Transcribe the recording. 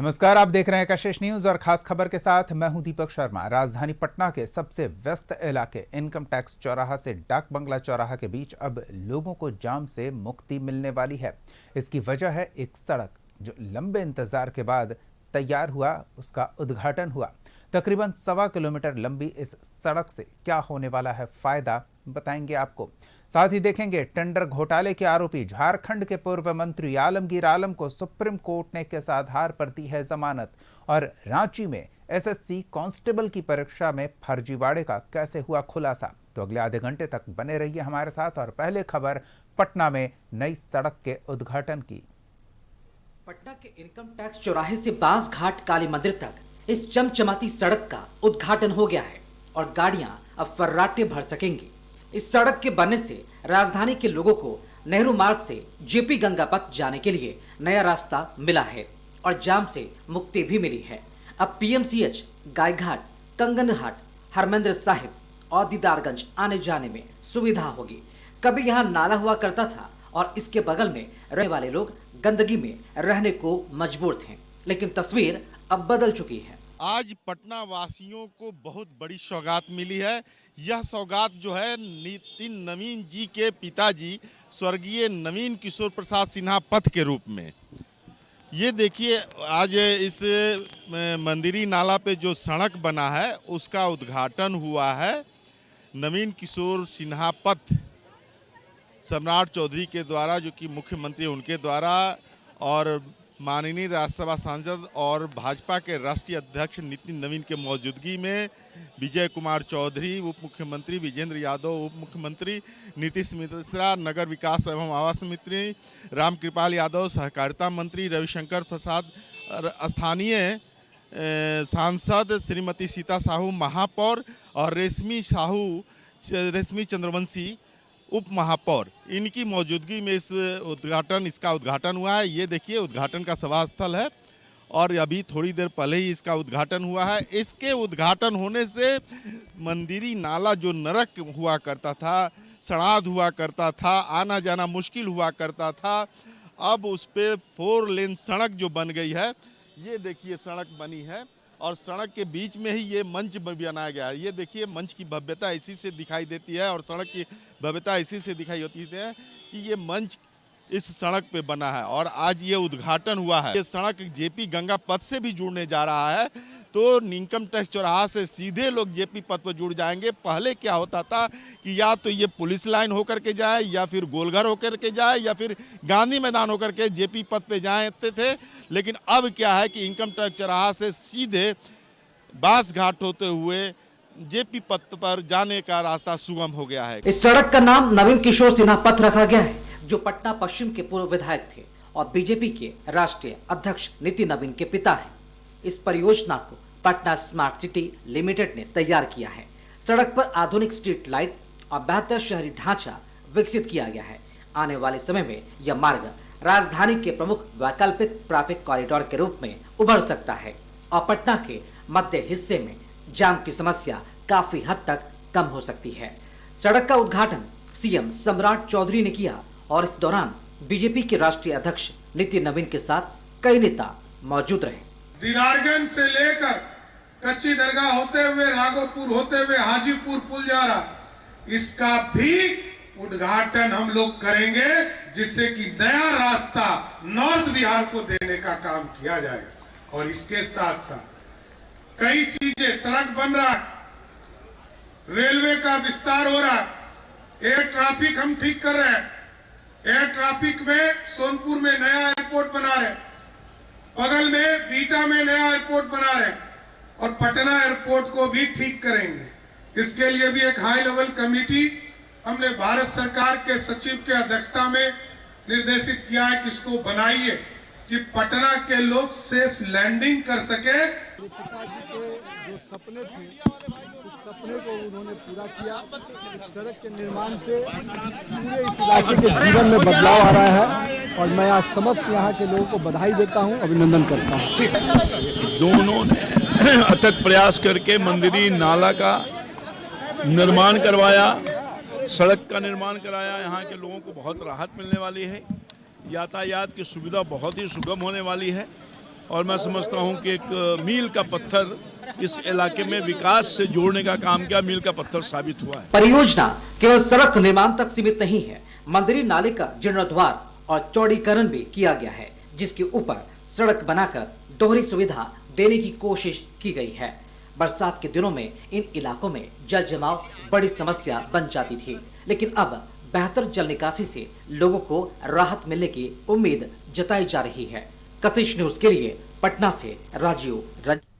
नमस्कार, आप देख रहे हैं कशिश न्यूज और खास खबर के साथ मैं हूं दीपक शर्मा। राजधानी पटना के सबसे व्यस्त इलाके इनकम टैक्स चौराहा से डाक बंगला चौराहा के बीच अब लोगों को जाम से मुक्ति मिलने वाली है। इसकी वजह है एक सड़क जो लंबे इंतजार के बाद तैयार हुआ, उसका उद्घाटन हुआ। तकरीबन 1.25 किलोमीटर लंबी इस सड़क से क्या होने वाला है फायदा, बताएंगे आपको। साथ ही देखेंगे टेंडर घोटाले के आरोपी झारखंड के पूर्व मंत्री आलमगीर आलम को सुप्रीम कोर्ट ने किस आधार पर दी है जमानत, और रांची में एसएससी कांस्टेबल की परीक्षा में फर्जीवाड़े का कैसे हुआ खुलासा। तो अगले आधे घंटे तक बने रहिए हमारे साथ। और पहले खबर पटना में नई सड़क के उद्घाटन की। पटना के इनकम टैक्स चौराहे से बांस घाट काली मंदिर तक इस चमचमाती सड़क का उद्घाटन हो गया है और गाड़ियां अब फर्राटे भर सकेंगी। इस सड़क के बनने से राजधानी के लोगों को नेहरू मार्ग से जेपी गंगा पथ जाने के लिए नया रास्ता मिला है और जाम से मुक्ति भी मिली है। अब पीएमसीएच, गायघाट, कंगन घाट, हरमंदिर साहिब और दीदारगंज आने जाने में सुविधा होगी। कभी यहाँ नाला हुआ करता था और इसके बगल में रहने वाले लोग गंदगी में रहने को मजबूर थे, लेकिन तस्वीर अब बदल चुकी है। आज पटना वासियों को बहुत बड़ी सौगात मिली है। यह सौगात जो है नितिन नवीन जी के पिताजी स्वर्गीय नवीन किशोर प्रसाद सिन्हा पथ के रूप में। ये देखिए, आज इस मंदिरी नाला पे जो सड़क बना है उसका उद्घाटन हुआ है। नवीन किशोर सिन्हा पथ सम्राट चौधरी के द्वारा, जो कि मुख्यमंत्री उनके द्वारा, और माननीय राज्यसभा सांसद और भाजपा के राष्ट्रीय अध्यक्ष नितिन नवीन के मौजूदगी में विजय कुमार चौधरी, उप मुख्यमंत्री विजेंद्र यादव, उप मुख्यमंत्री नीतीश मिश्रा, नगर विकास एवं आवास मंत्री रामकृपाल यादव, सहकारिता मंत्री रविशंकर प्रसाद, स्थानीय सांसद श्रीमती सीता साहू महापौर और रेशमी चंद्रवंशी उप महापौर, इनकी मौजूदगी में इसका उद्घाटन हुआ है। ये देखिए, उद्घाटन का सभा स्थल है और अभी थोड़ी देर पहले ही इसका उद्घाटन हुआ है। इसके उद्घाटन होने से मंदिरी नाला जो नरक हुआ करता था, सड़ाद हुआ करता था, आना जाना मुश्किल हुआ करता था, अब उस पर 4 लेन सड़क जो बन गई है। ये देखिए, सड़क बनी है और सड़क के बीच में ही ये मंच बनाया गया है। ये देखिए, मंच की भव्यता इसी से दिखाई देती है और सड़क की भव्यता इसी से दिखाई होती है कि ये मंच इस सड़क पे बना है और आज ये उद्घाटन हुआ है। ये सड़क जेपी गंगा पथ से भी जुड़ने जा रहा है, तो इनकम टैक्स चौराहा से सीधे लोग जेपी पथ पर जुड़ जाएंगे। पहले क्या होता था कि या तो ये पुलिस लाइन होकर के जाए, या फिर गोलघर होकर के जाए, या फिर गांधी मैदान होकर के जेपी पथ पे जाते थे। लेकिन अब क्या है कि इनकम टैक्स चौराहा से सीधे बांस घाट होते हुए जेपी पथ पर जाने का रास्ता सुगम हो गया है। इस सड़क का नाम नवीन किशोर सिन्हा पथ रखा गया है, जो पटना पश्चिम के पूर्व विधायक थे और बीजेपी के राष्ट्रीय अध्यक्ष नितिन नवीन के पिता हैं। इस परियोजना को पटना स्मार्ट सिटी लिमिटेड ने तैयार किया है। सड़क पर आधुनिक स्ट्रीट लाइट और बेहतर शहरी ढांचा विकसित किया गया है। आने वाले समय में यह मार्ग राजधानी के प्रमुख वैकल्पिक ट्रैफिक कॉरिडोर के रूप में उभर सकता है और पटना के मध्य हिस्से में जाम की समस्या काफी हद तक कम हो सकती है। सड़क का उद्घाटन सीएम सम्राट चौधरी ने किया और इस दौरान बीजेपी के राष्ट्रीय अध्यक्ष नितिन नवीन के साथ कई नेता मौजूद रहे। दीदारगंज से लेकर कच्ची दरगाह होते हुए राघोपुर होते हुए हाजीपुर पुल जा रहा, इसका भी उद्घाटन हम लोग करेंगे, जिससे कि नया रास्ता नॉर्थ बिहार को देने का काम किया जाएगा। और इसके साथ साथ कई चीजें, सड़क बन रहा है, रेलवे का विस्तार हो रहा है, एयर ट्रैफिक हम ठीक कर रहे हैं। एयर ट्रैफिक में सोनपुर में नया एयरपोर्ट बना रहे, बगल में बीटा में नया एयरपोर्ट बना रहे और पटना एयरपोर्ट को भी ठीक करेंगे। इसके लिए भी एक हाई लेवल कमेटी हमने भारत सरकार के सचिव के अध्यक्षता में निर्देशित किया है कि इसको बनाइए कि पटना के लोग सेफ लैंडिंग कर सके। पिताजी के जो सपने थे, उस सपने को उन्होंने पूरा किया। सड़क के निर्माण से पूरे इस इलाके के जीवन में बदलाव आ रहा है और मैं आज समस्त यहाँ के लोगों को बधाई देता हूँ, अभिनंदन करता हूँ। दोनों ने अथक प्रयास करके मंदिरी नाला का निर्माण करवाया, सड़क का निर्माण कराया। यहाँ के लोगों को बहुत राहत मिलने वाली है, यातायात की सुविधा बहुत ही सुगम होने वाली है और मैं समझता हूं कि एक मील का पत्थर इस इलाके में विकास से जोड़ने का काम किया, मील का पत्थर साबित हुआ है। परियोजना केवल सड़क निर्माण तक सीमित नहीं है, मंदिरी नाले का जीर्णोद्धार और चौड़ीकरण भी किया गया है, जिसके ऊपर सड़क बनाकर दोहरी सुविधा देने की कोशिश की गई है। बरसात के दिनों में इन इलाकों में जल जमाव बड़ी समस्या बन जाती थी, लेकिन अब बेहतर जल निकासी से लोगों को राहत मिलने की उम्मीद जताई जा रही है। कशिश न्यूज के लिए पटना से राजीव रंजन।